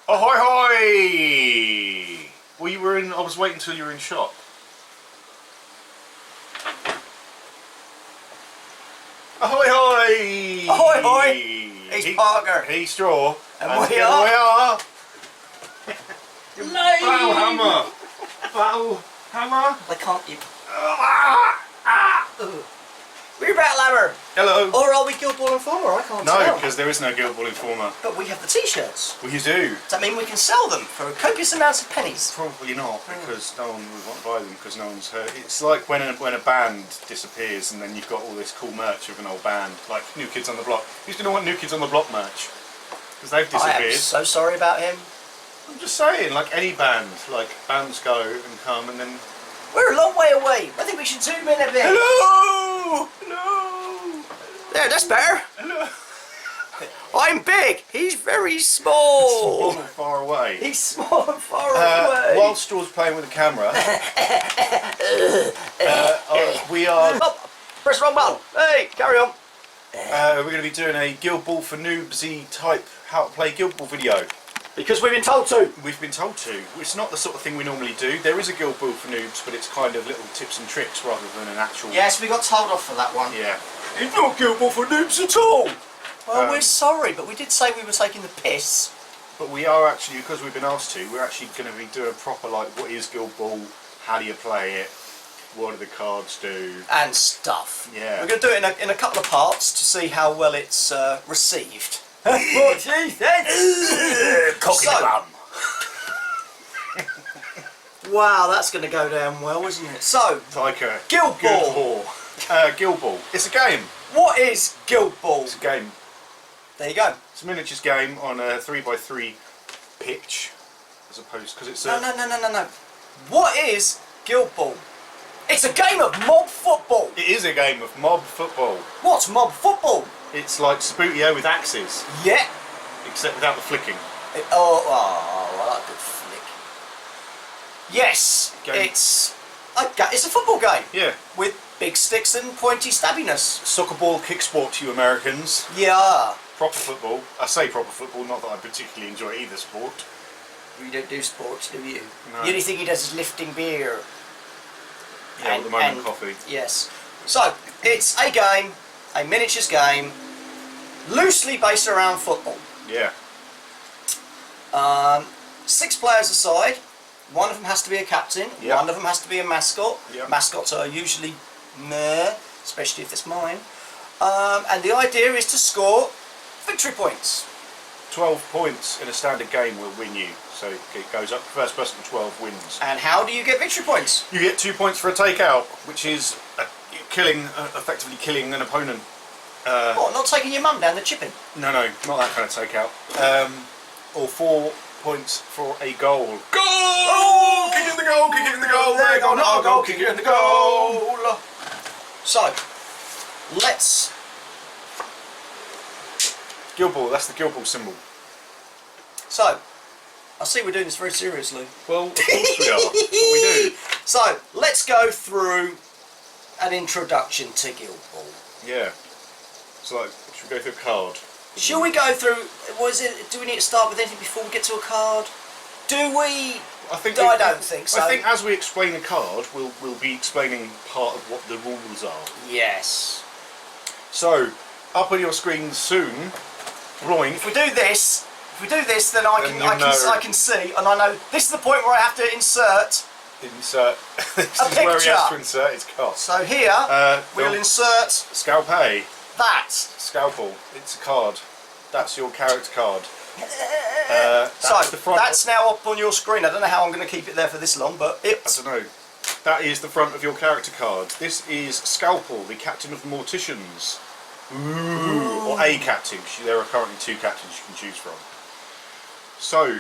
Ahoy hoy! Well, you were in. I was waiting until you were in shop. Ahoy hoy! Ahoy hoy! He's Parker. He's Straw. And we are. Battle hammer! Battle hammer! They can't you. We're Battle Hammer! Hello! Or are we Guild Ball Informer? I can't tell. No, because there is no Guild Ball Informer. But we have the t-shirts. Well, you do. Does that mean we can sell them for copious amounts of pennies? Probably not, because no one would want to buy them because no one's heard. It's like when a band disappears and then you've got all this cool merch of an old band, like New Kids on the Block. Who's going to want New Kids on the Block merch? Because they've disappeared. I am so sorry about him. I'm just saying, like any band, like bands go and come and then... We're a long way away. I think we should zoom in a bit. Hello! Hello! There, that's better. Hello! I'm big. He's very small. Small and far away. He's small and far away. While Straw's playing with the camera, we are... Oh, press the wrong button. Hey, carry on. we're going to be doing a Guild Ball for Noobsy type how to play Guild Ball video. Because we've been told to. We've been told to. It's not the sort of thing we normally do. There is a Guild Ball for Noobs, but it's kind of little tips and tricks rather than an actual... Yes, we got told off for that one. Yeah. It's not Guild Ball for Noobs at all! Well, we're sorry, but we did say we were taking the piss. But we are actually, because we've been asked to, we're actually going to be doing a proper, like, what is Guild Ball? How do you play it? What do the cards do? And stuff. Yeah. We're going to do it in a couple of parts to see how well it's received. What she said? Cocky bum. Wow, that's going to go down well, isn't it? So, It's like a... Guild Ball. Guild Ball. It's a game. What is Guild Ball? It's a game. There you go. It's a miniatures game on a 3x3 pitch, as opposed... because it's a... No. What is Guild Ball? It's a game of mob football. It is a game of mob football. What's mob football? It's like Spootio with axes, Yeah. except without the flicking. I like a flick. Yes, Game. it's a football game. Yeah. With big sticks and pointy stabbiness. Soccer ball kick sport to you Americans. Yeah. Proper football. I say proper football, not that I particularly enjoy either sport. You don't do sports, do you? No. The only thing he does is lifting beer. Yeah, at the moment coffee. Yes. So, it's a game, a miniatures game, loosely based around football. Yeah. 6 players aside. One of them has to be a captain. Yep. One of them has to be a mascot. Yep. Mascots are usually meh, especially if it's mine. And the idea is to score victory points. 12 points in a standard game will win you. So it goes up, first person to 12 wins. And how do you get victory points? You get 2 points for a takeout, which is effectively killing an opponent. What, not taking your mum down the chipping? No, not that kind of takeout. Or 4 points for a goal. Goal! Oh, kick it in the goal, kick it in the goal. There go, not a goal, kick it in the goal. So, let's... Guild Ball, that's the Guild Ball symbol. So, I see we're doing this very seriously. Well, of course we are. That's what we do. So, let's go through an introduction to Guild Ball. Yeah. So, like, should we go through a card? Shall we go through, do we need to start with anything before we get to a card? Do we? I don't think so. I think as we explain a card, we'll be explaining part of what the rules are. Yes. So, up on your screen soon, Roink. If we do this, then I can see, and I know this is the point where I have to insert. Insert. This A is where he picture. has to insert his card. So here, we'll insert Scalpel. that. Scalpel. It's a card. That's your character card. So the front. that's now up on your screen. I don't know how I'm going to keep it there for this long, but I don't know. That is the front of your character card. This is Scalpel, the captain of the Morticians. Ooh. Or a captain. There are currently 2 captains you can choose from. So,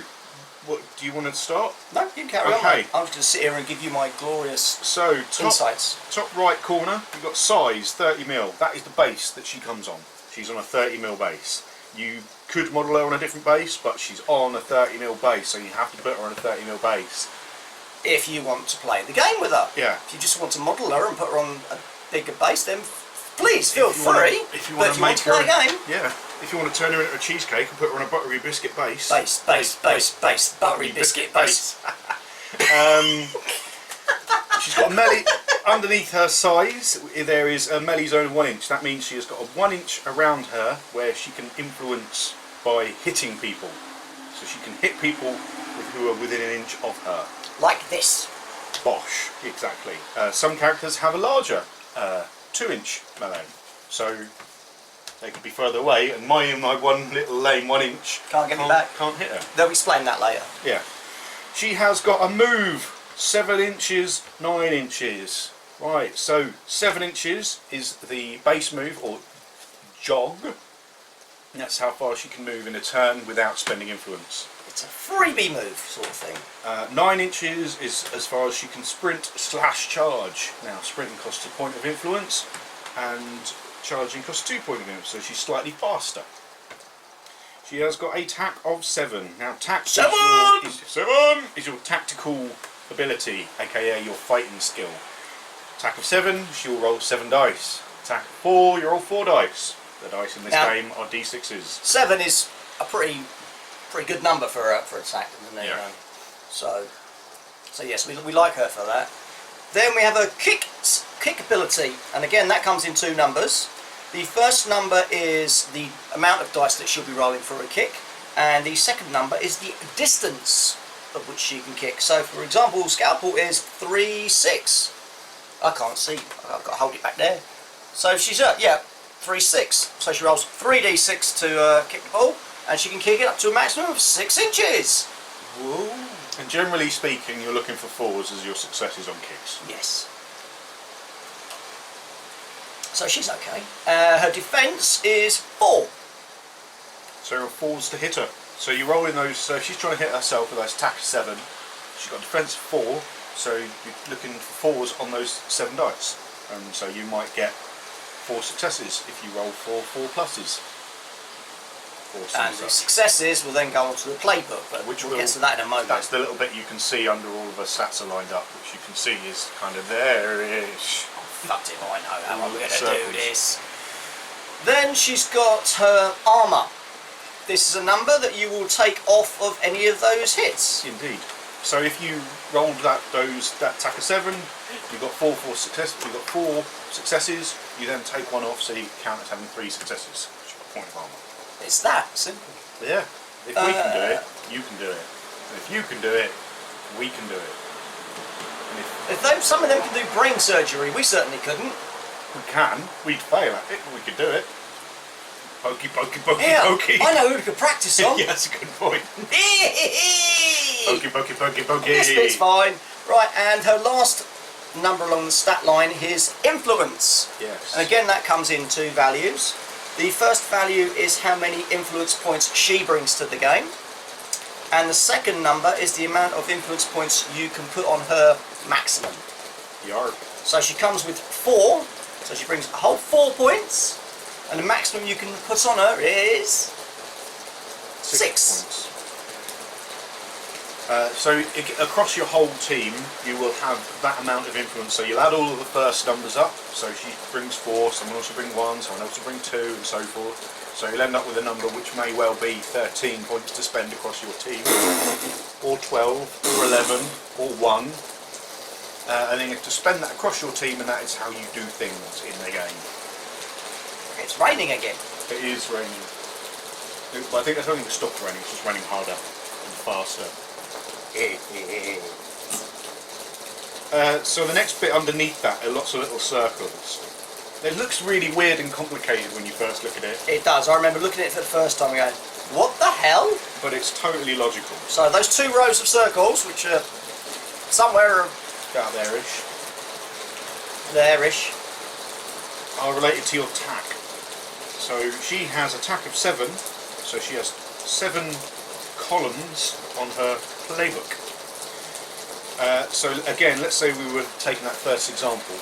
what do you want to start? No, you can carry on. Okay. I'm just going to sit here and give you my glorious So, insights. top right corner, you've got size 30mm. That is the base that she comes on. She's on a 30mm base. You could model her on a different base, but she's on a 30mm base, so you have to put her on a 30mm base. If you want to play the game with her. Yeah. If you just want to model her and put her on a bigger base, then please feel free. If you But want if to you want to play a game, yeah. If you want to turn her into a cheesecake and put her on a buttery biscuit base. base, buttery biscuit base. She's got a melee underneath her size. There is a melee zone of 1 inch. That means she has got a 1 inch around her where she can influence by hitting people. So she can hit people who are within 1 inch of her. Like this. Bosh, exactly. Some characters have a larger 2 inch melee, so they could be further away, and my one little lame 1 inch Can't get me back. Can't hit her. They'll explain that later. Yeah. She has got a move 7 inches, 9 inches. Right, so 7 inches is the base move, or jog. That's how far she can move in a turn without spending influence. It's a freebie move sort of thing. 9 inches is as far as she can sprint / charge. Now, sprinting costs a point of influence, and charging costs 2 points of influence, so she's slightly faster. She has got a tack of 7. Now, tack is your tactical ability, aka your fighting skill. Tack of 7, she'll roll 7 dice. Tack of 4, you roll 4 dice. The dice in this game are d6s. 7 is a pretty good number for attack, isn't it? Yeah. So yes, we like her for that. Then we have a kick ability, and again that comes in 2 numbers. The first number is the amount of dice that she'll be rolling for a kick, and the second number is the distance of which she can kick. So for example, Scalpel is 3-6. I can't see, I've got to hold it back there. So she's 3-6. So she rolls 3d6 to kick the ball, and she can kick it up to a maximum of 6 inches. Whoa. And generally speaking, you're looking for 4s as your successes on kicks. Yes. So she's okay. Her defence is 4. So 4s to hit her. So you roll in those, so if she's trying to hit herself with those attack of 7, she's got defence of 4, so you're looking for 4s on those 7 dice. And so you might get 4 successes if you roll 4 pluses. And the successes will then go on to the playbook, but we'll get to that in a moment. That's the little bit you can see under all of her stats are lined up, which you can see is kind of there-ish. Fucked it, I know how I'm going to do this. Then she's got her armour. This is a number that you will take off of any of those hits. Indeed. So if you rolled that attack of 7, you've got 4 successes. You've got 4 successes. You then take 1 off, so you count as having 3 successes. Which is a point of armour. It's that simple. Yeah. If we can do it, you can do it. And if you can do it, we can do it. And if some of them can do brain surgery, we certainly couldn't. We can. We'd fail at it, but we could do it. Pokey, pokey, pokey, yeah, pokey. I know who we could practice on. Yeah, that's a good point. Pokey, pokey, pokey, pokey. This bit's fine. Right, and her last number along the stat line is influence. Yes. And again, that comes in 2 values. The first value is how many influence points she brings to the game. And the second number is the amount of influence points you can put on her maximum. Yarp. So she comes with 4, so she brings a whole 4 points. And the maximum you can put on her is 6 points. So across your whole team, you will have that amount of influence. So you'll add all of the first numbers up. So she brings 4, someone else will bring 1, someone else will bring 2, and so forth. So you'll end up with a number which may well be 13 points to spend across your team, or 12, or 11, or 1. And then you have to spend that across your team, and that is how you do things in the game. It's raining again. It is raining. But I think it's only to stop raining, it's just raining harder and faster. So the next bit underneath that are lots of little circles. It looks really weird and complicated when you first look at it. It does. I remember looking at it for the first time and going, what the hell? But it's totally logical. So those 2 rows of circles, which are somewhere About there-ish. There-ish, are related to your tack. So she has a tack of 7, so she has 7 columns on her playbook. So again, let's say we were taking that first example.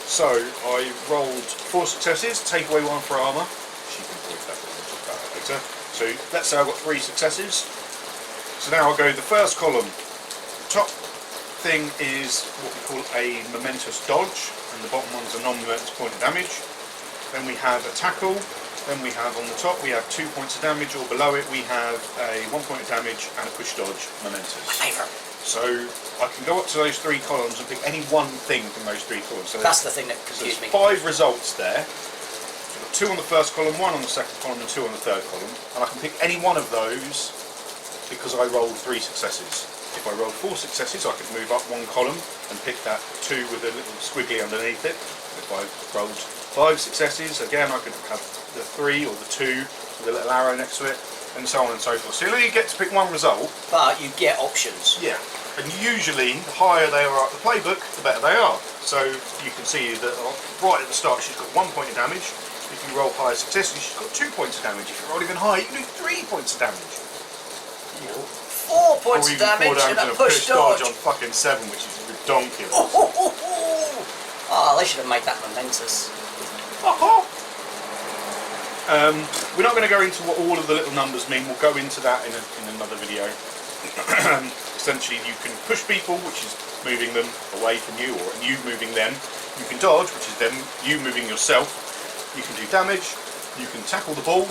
So I rolled 4 successes, take away 1 for armour. She can avoid that, we'll talk about that later. So let's say I've got 3 successes. So now I'll go the first column. The top thing is what we call a momentous dodge, and the bottom one's a non-momentous point of damage. Then we have a tackle. Then we have on the top we have 2 points of damage, or below it we have a 1 point of damage and a push dodge momentous. My favourite. So I can go up to those 3 columns and pick any one thing from those 3 columns. So That's the thing that confused me. 5 results there. So I've got 2 on the first column, 1 on the second column, and 2 on the third column. And I can pick any one of those because I rolled 3 successes. If I rolled 4 successes, I could move up 1 column and pick that 2 with a little squiggly underneath it. If I rolled 5 successes, again I could have the 3 or the 2 with a little arrow next to it, and so on and so forth. So you only get to pick 1 result. But you get options. Yeah. And usually, the higher they are at the playbook, the better they are. So you can see that right at the start she's got 1 point of damage. If you roll higher successes, she's got 2 points of damage. If you roll even higher, you can do 3 points of damage. 4 points of Or even 4 damage and a push dodge dodge. on fucking 7, which is ridiculous. Oh, they should have made that momentous. We're not going to go into what all of the little numbers mean. We'll go into that in another video. Essentially, you can push people, which is moving them away from you, or you moving them. You can dodge, which is you moving yourself. You can do damage. You can tackle the ball,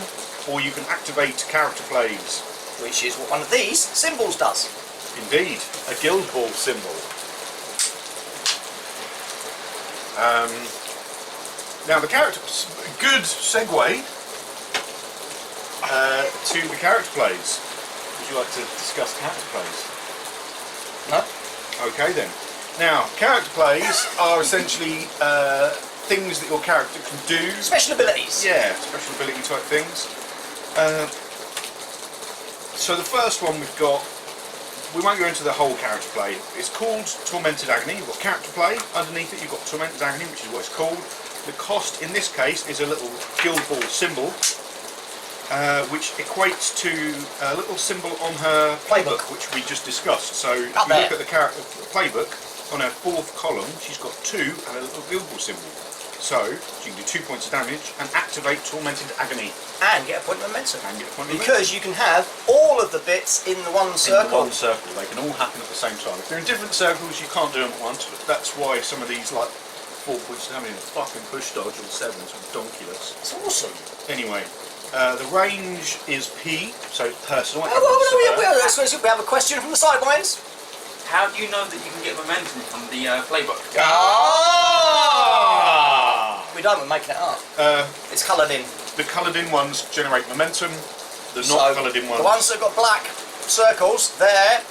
or you can activate character plays. Which is what one of these symbols does. Indeed, a guild ball symbol. Now the character, good segue to the character plays. Would you like to discuss character plays? No? Okay then. Now, character plays are essentially things that your character can do. Special abilities. Yeah, special ability type things. So the first one we've got, we won't go into the whole character play. It's called Tormented Agony. You've got character play. Underneath it you've got Tormented Agony, which is what it's called. The cost in this case is a little guild ball symbol, which equates to a little symbol on her playbook, which we just discussed. So if you look at the character playbook, on her 4th column she's got 2 and a little guild ball symbol. So she can do 2 points of damage and activate Tormented Agony. And get a point of momentum. Because you can have all of the bits in the one circle. In the one circle. They can all happen at the same time. If they're in different circles, you can't do them at once. But that's why some of these, like 4 points of damage and fucking push dodge or 7s are donkulous. It's awesome. Anyway, the range is P, so personal. We have a question from the sidelines. How do you know that you can get momentum from the playbook? We don't, we're making it up. It's coloured in. The coloured in ones generate momentum. The not coloured in ones. The ones that have got black circles, there.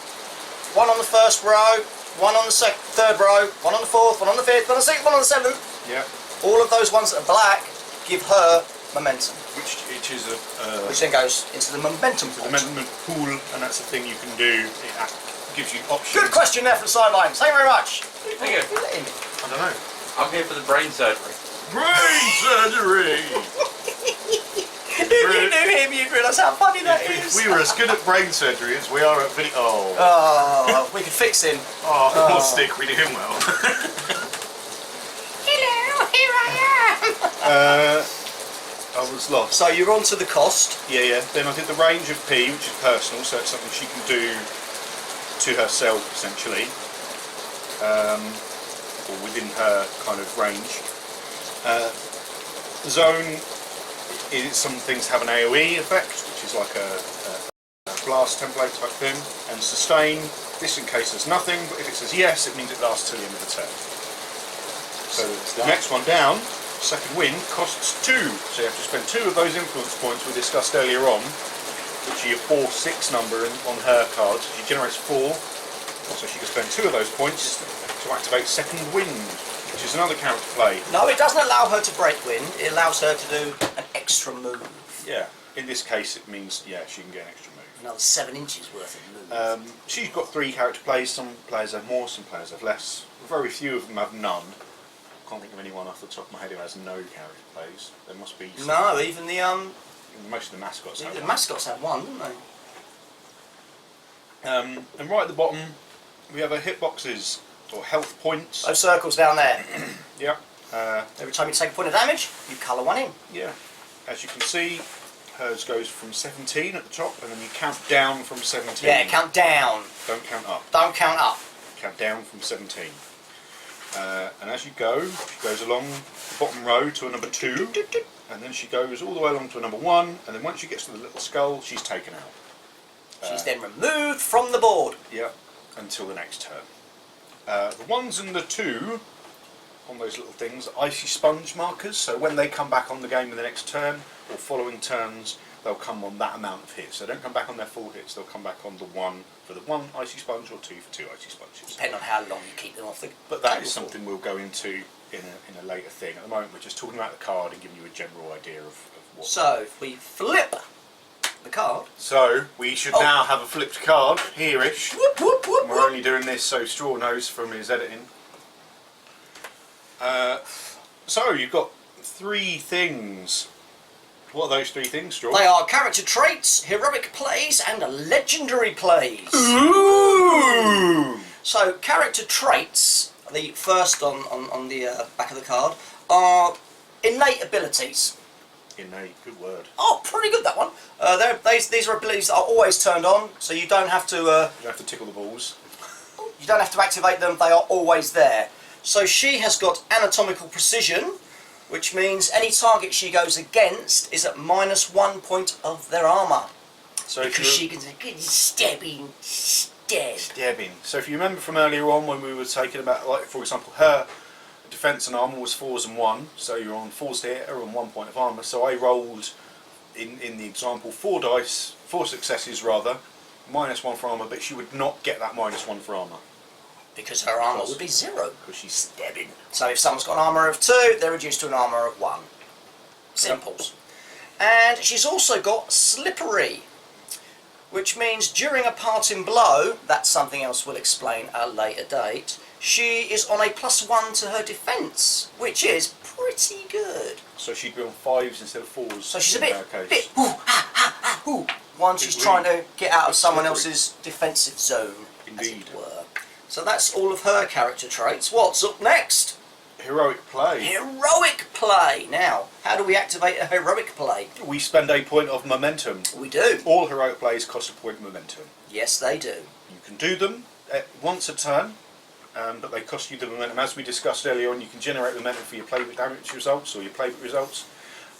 1 on the first row, 1 on the third row, 1 on the 4th, 1 on the 5th, 1 on the 6th, 1 on the 7th. Yeah. All of those ones that are black give her momentum. Which is a... which then goes into the momentum pool. The momentum pool, and that's the thing you can do. It gives you options. Good question there from the sidelines. Thank you very much. Thank you. I don't know. I'm here for the brain surgery. Brain surgery! If you knew him, you'd realise how funny that is. If we were as good at brain surgery as we are at video... Oh, we could fix him. Oh, stick, we do him well. Hello, here I am. I was lost. So you're on to the cost. Yeah. Then I did the range of P, which is personal, so it's something she can do to herself, essentially. Or within her kind of range. Zone is, some things have an AoE effect, which is like a blast template type thing. And sustain, this in case there's nothing, but if it says yes, it means it lasts till the end of the turn. So the next one down, second wind, costs 2. So you have to spend 2 of those influence points we discussed earlier on, which are your 4-6 number on her card. So she generates 4, so she can spend 2 of those points to activate second wind, which is another character play. No, it doesn't allow her to break wind. It allows her to do an extra move. Yeah, in this case it means, yeah, she can get an extra move. Another 7 inches worth of move. She's got 3 character plays. Some players have more, some players have less. Very few of them have none. I can't think of anyone off the top of my head who has no character plays. There must be some. No, even the Most of the mascots have the one. mascots have one, don't they? And right at the bottom we have her hitboxes, or health points. Those circles down there. Yeah. Every time you take a point of damage, you colour one in. Yeah. As you can see, hers goes from 17 at the top, and then you count down from 17. Yeah, count down. Don't count up. Don't count up. Count down from 17. And as you go, she goes along the bottom row to a number 2, and then she goes all the way along to a number 1, and then once she gets to the little skull, she's taken out. She's then removed from the board. Yeah, until the next turn. The 1s and the 2 on those little things are icy sponge markers, so when they come back on the game in the next turn or following turns, they'll come on that amount of hits. They don't come back on their full hits, they'll come back on the 1 for the 1 icy sponge or 2 for 2 icy sponges. Depending on how long you keep them off the But that table is for. something we'll go into in a later thing. At the moment we're just talking about the card and giving you a general idea of what. So if we flip the card. So we should now have a flipped card, here-ish. Whoop, whoop, whoop, We're whoop. only doing this so Straw knows from his editing. So you've got 3 things. What are those 3 things, Straw? They are character traits, heroic plays, and legendary plays. Ooh! So character traits, the first on the back of the card, are innate abilities. Innate, good word. Oh, pretty good that one. These are abilities that are always turned on, so you don't have to. You don't have to tickle the balls. You don't have to activate them. They are always there. So she has got anatomical precision, which means any target she goes against is at -1 point of their armour. So if Because you're she can get stabbing, stab. stabbing. So if you remember from earlier on when we were talking about, like for example, her defence and armour was 4s and 1, so you're on 4s to hit her on 1 point of armour. So I rolled in the example 4 dice, 4 successes rather, -1 for armour, but she would not get that -1 for armour Because her armour would be 0. because she's stabbing. So if someone's got an armour of 2, they're reduced to an armour of 1. Simples. And she's also got slippery, which means during a parting blow, that's something else we'll explain at a later date, she is on a +1 to her defence, which is pretty good. So she'd be on 5s instead of 4s. So she's a in bit, her case. bit ooh, ha, ha, ha, ooh, once she's trying to get out of someone else's defensive zone, as Indeed. it were. So that's all of her character traits. What's up next? Heroic play. Heroic play. Now, how do we activate a heroic play? We spend a point of momentum. We do. All heroic plays cost a point of momentum. Yes, they do. You can do them once a turn, but they cost you the momentum. As we discussed earlier on, you can generate momentum for your playbook damage results or your playbook results.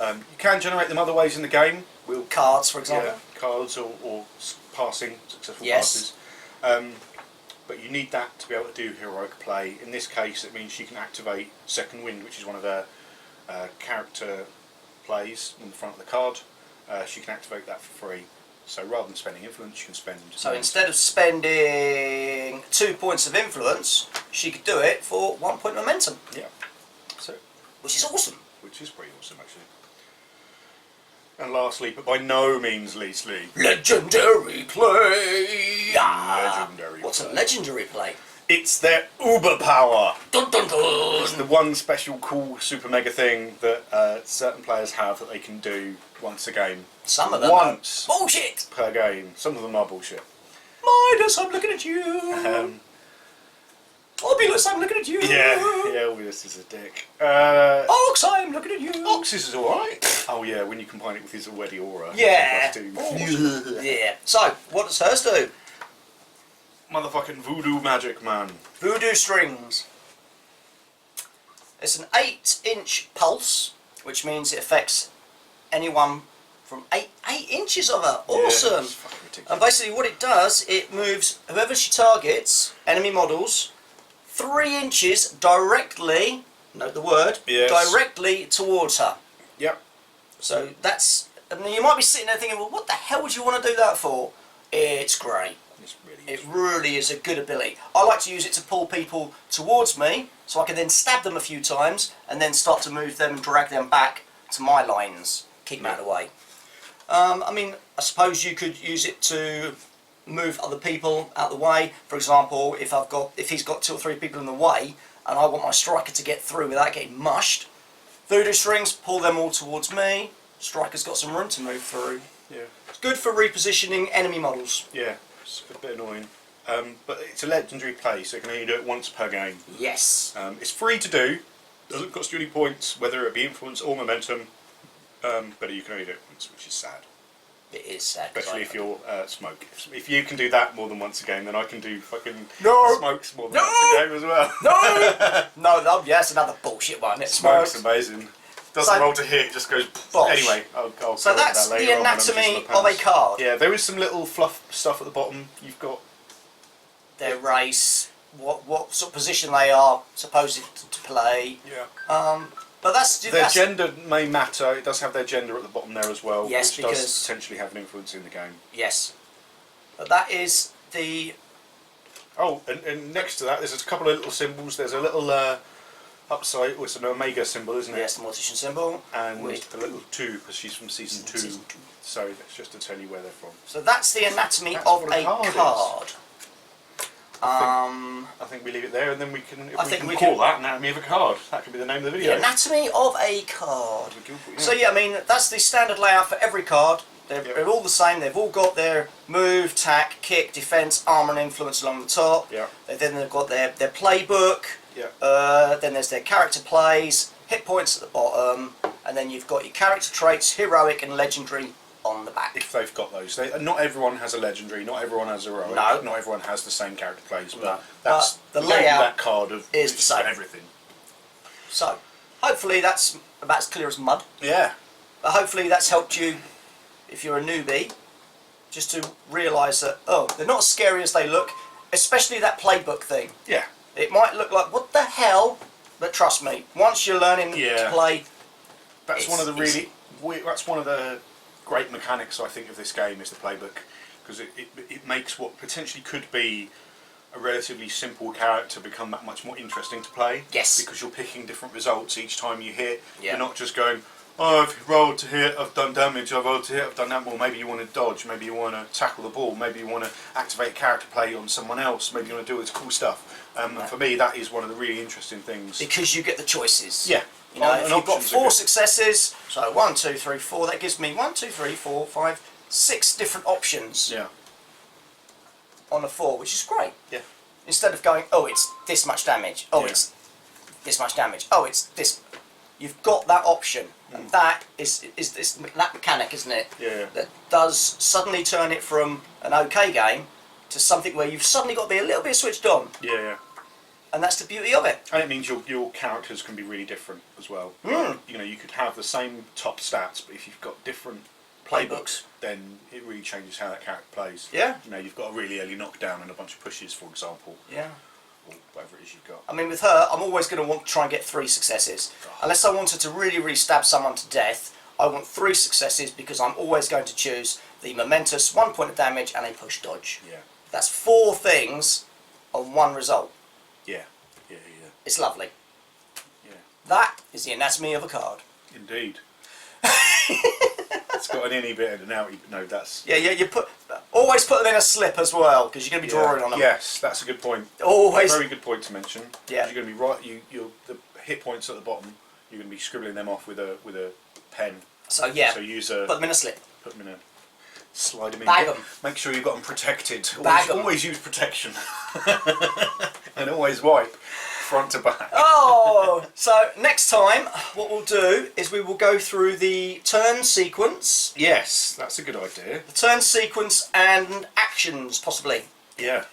You can generate them other ways in the game. Cards, for example. Cards or passing, successful Yes. passes. But you need that to be able to do heroic play. In this case, it means she can activate Second Wind, which is one of her character plays on the front of the card. She can activate that for free. So rather than spending influence, you can spend... So instead of spending 2 points of influence, she could do it for 1 point momentum. Yeah. So, Which is awesome. which is pretty awesome, actually. And lastly, but by no means leastly, Legendary play! legendary What's a play. legendary play? It's their uber power. Dun dun It's dun! the one special cool super mega thing that certain players have that they can do once a game. Some of them Once are bullshit! per game. Some of them are bullshit. Midas, I'm looking at you! Obulus, I'm looking at you! Yeah, Obvious is a dick. Ox, I'm looking at you! Oxys is alright. Oh yeah, when you combine it with his already aura. Yeah! +2. Yeah. So, what does hers do? Motherfucking voodoo magic, man. Voodoo strings. It's an 8-inch pulse, which means it affects anyone from 8 inches of her. Awesome! Yeah, it's fucking ridiculous. And basically what it does, it moves whoever she targets, enemy models, 3 inches directly, note the word, Yes. directly towards her. Yep. So that's, and you might be sitting there thinking, well, what the hell would you want to do that for? It's great. It's really It really is a good ability. I like to use it to pull people towards me, so I can then stab them a few times, and then start to move them and drag them back to my lines, keep them out of the way. I mean, I suppose you could use it to move other people out of the way. For example, if he's got 2 or 3 people in the way, and I want my striker to get through without getting mushed, voodoo strings, pull them all towards me. Striker's got some room to move through. Yeah. It's good for repositioning enemy models. Yeah. It's a bit annoying. But it's a legendary play, so you can only do it once per game. Yes. It's free to do. Doesn't cost you any points, whether it be influence or momentum. But you can only do it once, which is sad. It is sad. Especially if you're smoke. If you can do that more than once a game, then I can do fucking No. smokes more than No. once a game as well. No, yeah, that's another bullshit one. It's Smoke's amazing. Doesn't So- roll to hit, it just goes. Bosh. Anyway, I'll So go into that's that later the on when I'm anatomy using my of a pants. card. Yeah, there is some little fluff stuff at the bottom. You've got Their race, what sort of position they are supposed to play. But their gender may matter. It does have their gender at the bottom there as well, Yes, which does because- potentially have an influence in the game. Yes. But that is the... Oh, and next to that, there's a couple of little symbols. There's a little upside, it's an omega symbol, isn't it? Yes, the mortician symbol. And with- a little 2, because she's from season 2. Season 2. So that's just to tell you where they're from. So that's the anatomy That's of what a a card is. card. I think we leave it there, and then we can. If I we think can we call can- that anatomy of a card. That could be the name of the The video. anatomy of a card. Yeah. So yeah, I mean, that's the standard layout for every card. They're all the same. They've all got their move, tack, kick, defense, armor, and influence along the top. Yeah. Then they've got their playbook. Yeah. Then there's their character plays, hit points at the bottom, and then you've got your character traits, heroic and legendary, on the back. If they've got those, not everyone has a legendary. Not everyone has a heroic. No. Not everyone has the same character plays. But No. that's But the name of layout that card of is the it's same. got everything. So, hopefully that's about as clear as mud. Yeah. But hopefully that's helped you, if you're a newbie, just to realise that, oh, they're not as scary as they look, especially that playbook thing. Yeah. It might look like, what the hell? But trust me, once you're learning Yeah. to play, That's It's one of the easy. that's one of the great mechanics I think of this game is the playbook, because it makes what potentially could be a relatively simple character become that much more interesting to play. Yes. Because you're picking different results each time you hit. Yeah. You're not just going, oh, I've rolled to hit, I've done damage, I've rolled to hit, I've done that. Well, maybe you want to dodge, maybe you want to tackle the ball, maybe you want to activate a character play on someone else, maybe you want to do all this cool stuff. And for me, that is one of the really interesting things. because you get the choices. Yeah. You know, And if you've got options are 4 good. successes, so 1, 2, 3, 4, that gives me 1, 2, 3, 4, 5, 6 different options Yeah. on a 4, which is great. Yeah. Instead of going, oh, it's this much damage, oh, Yeah. it's this much damage, oh, it's this. You've got that option, and that is that mechanic, isn't it? Yeah. That does suddenly turn it from an okay game to something where you've suddenly got to be a little bit switched on, Yeah. and that's the beauty of it. And it means your characters can be really different as well. Mm. You know, you could have the same top stats, but if you've got different Playbooks. then it really changes how that character plays. Yeah. You know, you've got a really early knockdown and a bunch of pushes, for example, Yeah. or whatever it is you've got. I mean, with her, I'm always going to want to try and get 3 successes. Unless I wanted to really, really stab someone to death, I want 3 successes because I'm always going to choose the momentous 1 point of damage and a push dodge. Yeah. That's 4 things on 1 result. Yeah. It's lovely. Yeah. That is the anatomy of a card. Indeed. It's got an innie bit and an outie, but no, that's... Yeah, you always put them in a slip as well because you're going to be drawing on them. Yes, that's a good point. Always. Very good point to mention. Yeah. You're going to be right. The hit points at the bottom. You're going to be scribbling them off with a pen. So yeah, So use put them in a slip. put them in a. Slide them in. Bag 'em. Make sure you've got them protected. Bag 'em. Always use protection. And always wipe front to back. Oh, so next time what we'll do is we will go through the turn sequence. Yes, that's a good idea. The turn sequence and actions, possibly, Yeah.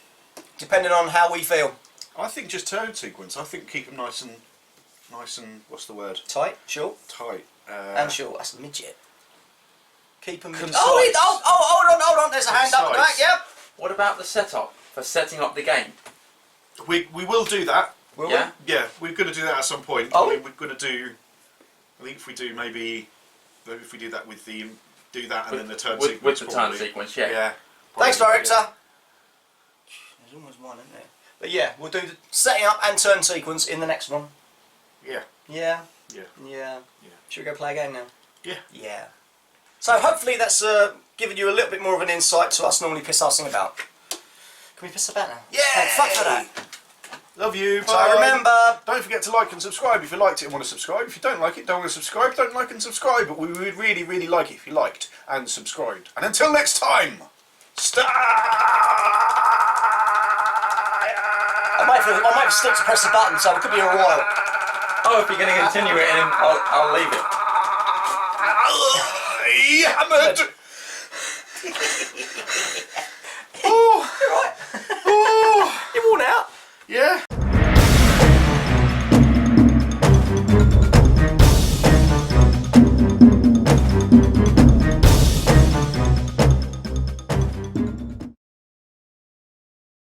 depending on how we feel. I think just turn sequence. I think keep them nice and what's the word? Tight, short, Tight. and short. That's a midget. Keep them. Concise. Hold on. There's a hand up the back. Concise. Yep. What about the setup for setting up the game? We will do that. Will Yeah. Yeah, we're going to do that at some point. Are I we? mean, we're going to do. I think if we do maybe if we do that with the and then the turn with sequence. the turn probably. sequence, yeah. Yeah. Thanks, probably, director. There's almost one, isn't there? But yeah, we'll do the setting up and turn sequence in the next one. Yeah. Yeah. Yeah. Yeah. Yeah. Should we go play a game now? Yeah. Yeah. So hopefully that's given you a little bit more of an insight to us normally piss arsing about. Can we piss about now? Yeah. Hey, fuck for that. Love you. So Bye. remember, Don't forget to like and subscribe if you liked it and want to subscribe. If you don't like it, don't want to subscribe, don't like and subscribe. But we would really, really like it if you liked and subscribed. And until next time, stay. I might have to stick to press the button, so it could be a while. Oh, if you're going to continue it, then I'll leave it. Hammered.